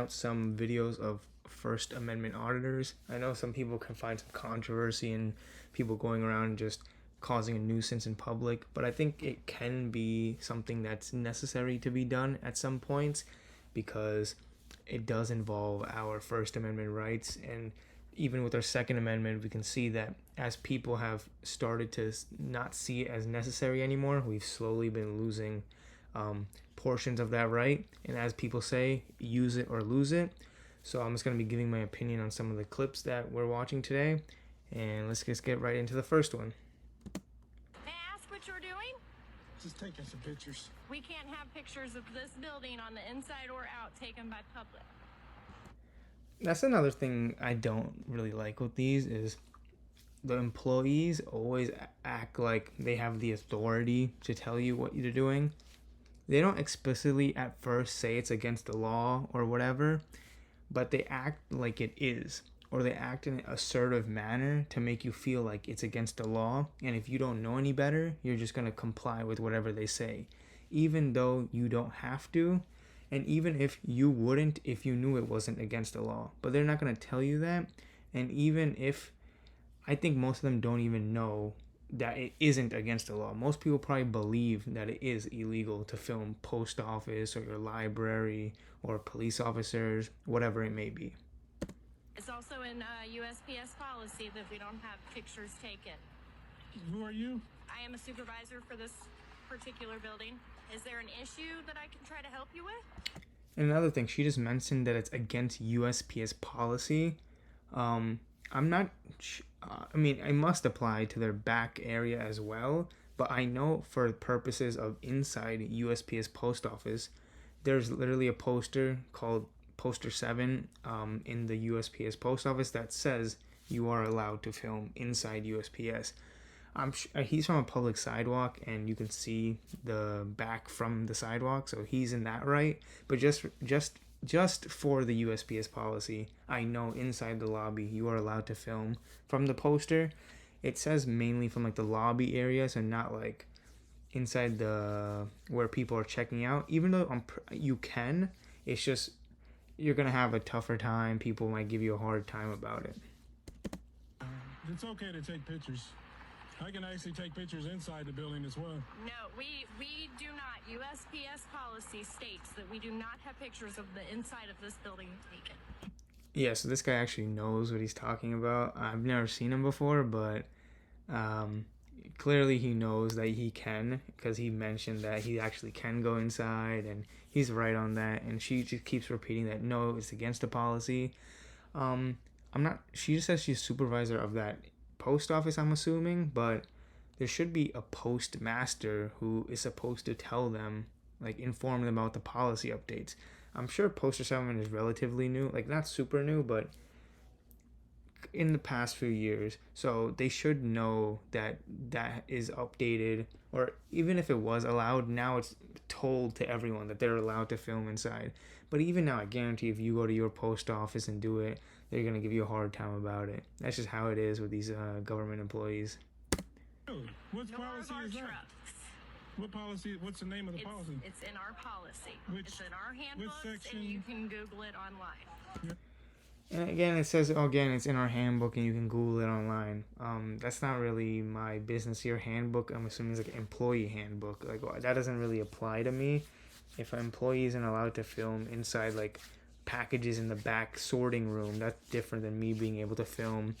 out some videos of First Amendment auditors. I know some people can find some controversy in people going around just causing a nuisance in public, but I think it can be something that's necessary to be done at some points because it does involve our First Amendment rights. And even with our Second Amendment, we can see that as people have started to not see it as necessary anymore, we've slowly been losing portions of that right. And as people say, use it or lose it. So I'm just going to be giving my opinion on some of the clips that we're watching today. And let's just get right into the first one. May I ask what you're doing? Just taking some pictures. We can't have pictures of this building on the inside or out taken by public. That's another thing I don't really like with these is the employees always act like they have the authority to tell you what you're doing. They don't explicitly at first say it's against the law or whatever, but they act like it is, or they act in an assertive manner to make you feel like it's against the law. And if you don't know any better, you're just going to comply with whatever they say, even though you don't have to. And even if you wouldn't, if you knew it wasn't against the law, but they're not going to tell you that. And even if, I think most of them don't even know that it isn't against the law. Most people probably believe that it is illegal to film post office or your library or police officers, whatever it may be. It's also in USPS policy that we don't have pictures taken. Who are you? I am a supervisor for this particular building. Is there an issue that I can try to help you with? And another thing, she just mentioned that it's against USPS policy. I'm not, I mean, it must apply to their back area as well, but I know for purposes of inside USPS post office, there's literally a poster called Poster 7 in the USPS post office that says you are allowed to film inside USPS. He's from a public sidewalk and you can see the back from the sidewalk, so he's in that right. But just for the USPS policy, I know inside the lobby you are allowed to film from the poster. It says mainly from like the lobby area, so not like inside the where people are checking out. Even though you can, it's just you're gonna have a tougher time. People might give you a hard time about it. It's okay to take pictures. I can actually take pictures inside the building as well. No, we do not. USPS policy states that we do not have pictures of the inside of this building taken. Yeah, so this guy actually knows what he's talking about. I've never seen him before, but clearly he knows that he can, because he mentioned that he actually can go inside, and he's right on that. And she just keeps repeating that no, it's against the policy. She just says she's supervisor of that post office, I'm assuming, but there should be a postmaster who is supposed to tell them, like inform them about the policy updates. I'm sure Poster 7 is relatively new, like not super new, but in the past few years, so they should know that that is updated. Or even if it was allowed, now it's told to everyone that they're allowed to film inside. But even now, I guarantee if you go to your post office and do it, they're going to give you a hard time about it. That's just how it is with these government employees. What No policy more of our is that? trucks. What policy? What's the name of the policy? It's in our policy. Which- it's in our handbooks, section? and you can Google it online. And again, it says, again, it's in our handbook and you can Google it online. That's not really my business here. Handbook, I'm assuming it's like an employee handbook. Like, well, that doesn't really apply to me. If an employee isn't allowed to film inside like packages in the back sorting room, that's different than me being able to film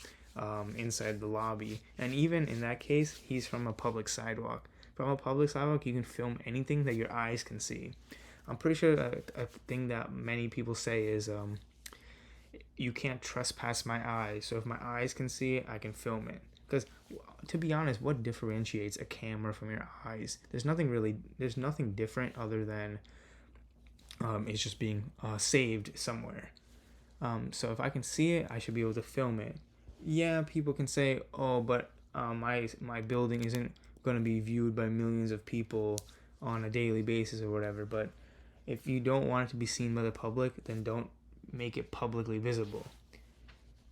inside the lobby. And even in that case, he's from a public sidewalk. From a public sidewalk, you can film anything that your eyes can see. I'm pretty sure a thing that many people say is you can't trespass my eyes. So if my eyes can see it, I can film it. Because to be honest, what differentiates a camera from your eyes? There's nothing different other than it's just being saved somewhere. So if I can see it, I should be able to film it. Yeah, people can say, oh, but my building isn't going to be viewed by millions of people on a daily basis or whatever. But if you don't want it to be seen by the public, then don't make it publicly visible.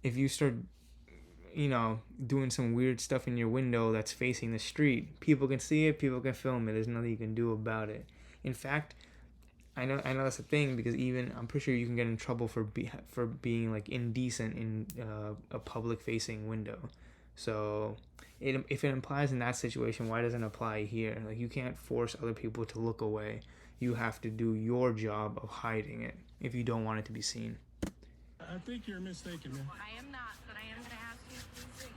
If you start doing some weird stuff in your window that's facing the street, people can see it, people can film it. There's nothing you can do about it. In fact, I know that's a thing, because even I'm pretty sure you can get in trouble for being like indecent in a public facing window. So if it implies in that situation, why doesn't it apply here? Like, you can't force other people to look away. You have to do your job of hiding it if you don't want it to be seen. I think you're mistaken, man. I am not, but I am going to ask you to please wait.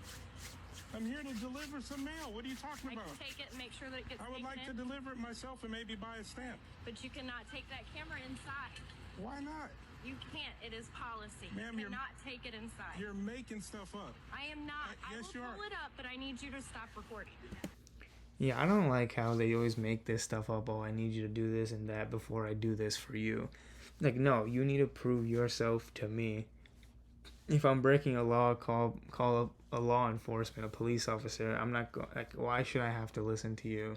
I'm here to deliver some mail. What are you talking I about? can take it and make sure that it gets I would taken like to in, deliver it myself and maybe buy a stamp. but you cannot take that camera inside. Why not? You can't. It is policy. Ma'am, You you're- cannot take it inside. You're making stuff up. I am not. yes, I you will are. pull it up, but I need you to stop recording. Yeah, I don't like how they always make this stuff up. Oh, I need you to do this and that before I do this for you. Like, no, you need to prove yourself to me. If I'm breaking a law, call up a law enforcement, a police officer. I'm not like, why should I have to listen to you?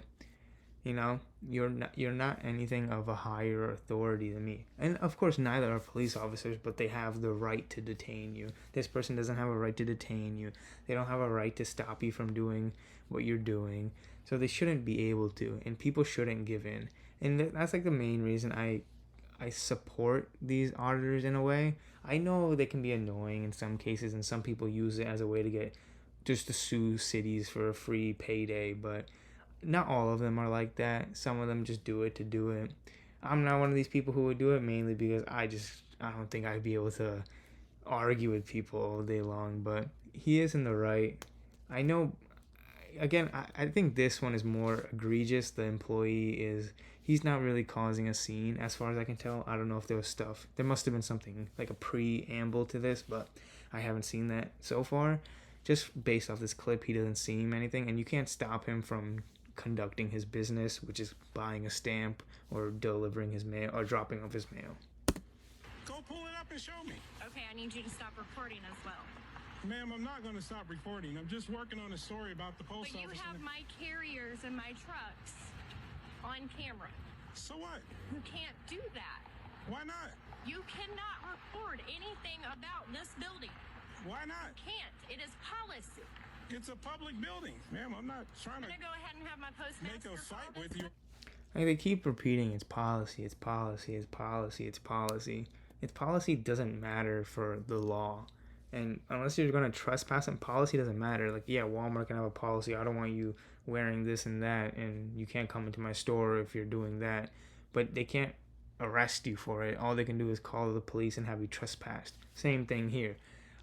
You know, you're not anything of a higher authority than me. And of course, neither are police officers, but they have the right to detain you. This person doesn't have a right to detain you. They don't have a right to stop you from doing what you're doing. So they shouldn't be able to, and people shouldn't give in. And that's like the main reason I support these auditors in a way. I know they can be annoying in some cases, and some people use it as a way to get just to sue cities for a free payday, but not all of them are like that. Some of them just do it to do it. I'm not one of these people who would do it, mainly because I don't think I'd be able to argue with people all day long, but he is in the right. I know, again, I think this one is more egregious. The employee he's not really causing a scene as far as I can tell. I don't know if there was stuff. There must have been something like a preamble to this, but I haven't seen that so far. Just based off this clip, he doesn't seem anything, and you can't stop him from conducting his business, which is buying a stamp or delivering his mail or dropping off his mail. Go pull it up and show me. Okay, I need you to stop recording as well. Ma'am, I'm not going to stop recording. I'm just working on a story about the post But you office. have my carriers and my trucks on camera. So what? You can't do that. Why not? You cannot record anything about this building. Why not? Can't. It is policy. It's a public building. Ma'am, I'm not trying I'm to going to go ahead and have my postmaster make a fight call with this you. Like, they keep repeating, it's policy, it's policy, it's policy, it's policy. It's policy doesn't matter for the law. And unless you're going to trespass, and policy doesn't matter. Like, yeah, Walmart can have a policy. I don't want you wearing this and that, and you can't come into my store if you're doing that. But they can't arrest you for it. All they can do is call the police and have you trespassed. Same thing here.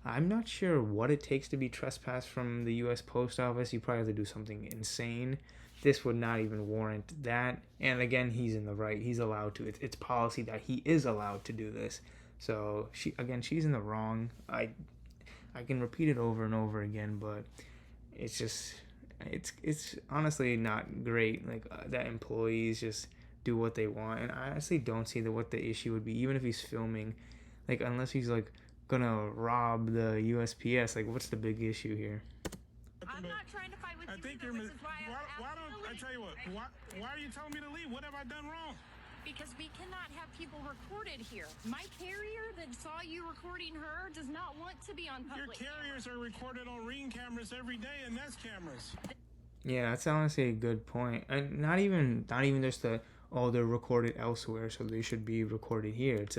I'm not sure what it takes to be trespassed from the U.S. Post Office. You probably have to do something insane. This would not even warrant that. And again, he's in the right. He's allowed to. It's policy that he is allowed to do this. So she's in the wrong. I can repeat it over and over again, but it's just it's honestly not great. Like, that employees just do what they want, and I honestly don't see what the issue would be, even if he's filming. Like, unless he's like gonna rob the USPS, like, what's the big issue here? I'm not trying to fight with I you, think either, you're. which is why Why don't I tell you what? Why are you telling me to leave? What have I done wrong? Because we cannot have people recorded here. My carrier that saw you recording her does not want to be on Your public. carriers are recorded on Ring cameras every day, and that's cameras. Yeah, that's honestly a good point. And not even just they're recorded elsewhere, so they should be recorded here. It's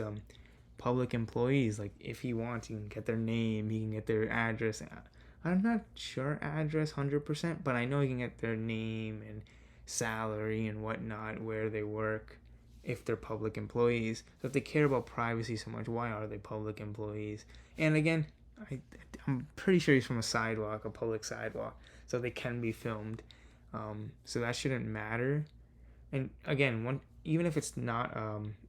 public employees. Like, if he wants, he can get their name, he can get their address. I'm not sure address 100%, but I know he can get their name and salary and whatnot, where they work, if they're public employees. So if they care about privacy so much, why are they public employees? And again, I'm pretty sure he's from a public sidewalk, so they can be filmed. So that shouldn't matter. And again, even if it's not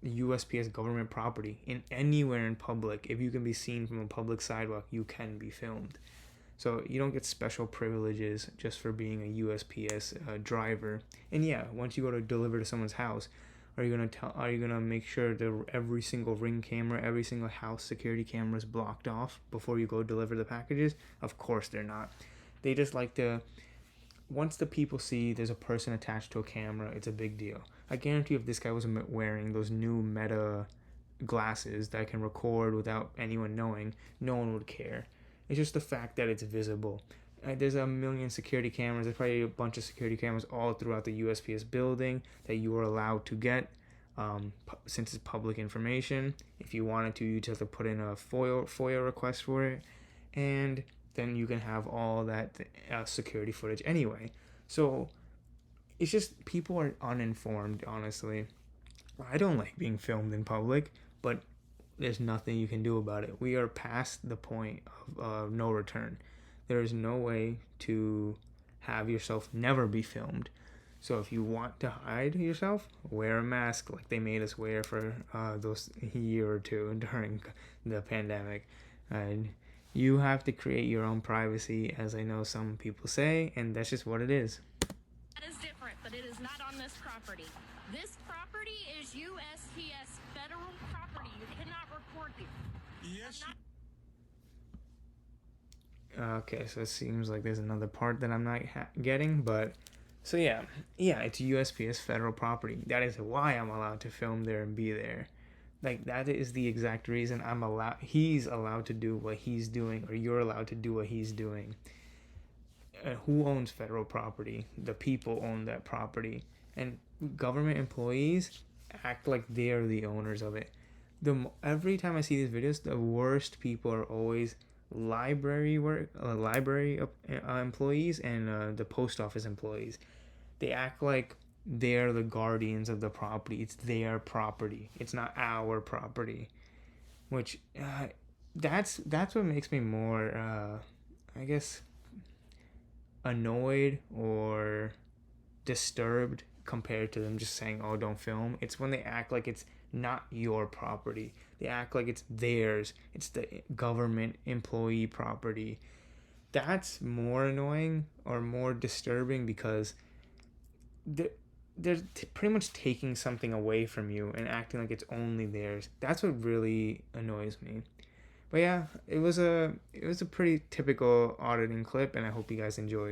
USPS government property, in anywhere in public, if you can be seen from a public sidewalk, you can be filmed. So you don't get special privileges just for being a USPS driver. And yeah, once you go to deliver to someone's house, are you gonna make sure that every single Ring camera, every single house security camera is blocked off before you go deliver the packages? Of course they're not. They just like to. Once the people see there's a person attached to a camera, it's a big deal. I guarantee if this guy was wearing those new Meta glasses that can record without anyone knowing, no one would care. It's just the fact that it's visible. There's a million security cameras. There's probably a bunch of security cameras all throughout the USPS building that you are allowed to get. since it's public information. If you wanted to, you just have to put in a FOIA request for it, and then you can have all that security footage anyway. So it's just people are uninformed, honestly. I don't like being filmed in public, but there's nothing you can do about it. We are past the point of no return. There is no way to have yourself never be filmed. So if you want to hide yourself, wear a mask like they made us wear for those year or two during the pandemic. And you have to create your own privacy, as I know some people say, and that's just what it is. That is different, but it is not on this property. This property is USPS federal property. You cannot record it. Yes. Okay, so it seems like there's another part that I'm not getting, but so yeah, it's USPS federal property. That is why I'm allowed to film there and be there. Like, that is the exact reason he's allowed to do what he's doing, or you're allowed to do what he's doing. Who owns federal property? The people own that property, and government employees act like they're the owners of it. Every time I see these videos, the worst people are always library employees and the post office employees. They act like they're the guardians of the property. It's their property. It's not our property. Which that's what makes me more I guess annoyed or disturbed compared to them just saying, "Oh, don't film." It's when they act like it's not your property. They act like it's theirs. It's the government employee property. That's more annoying or more disturbing, because they're pretty much taking something away from you and acting like it's only theirs. That's what really annoys me. But yeah, it was a pretty typical auditing clip, and I hope you guys enjoyed.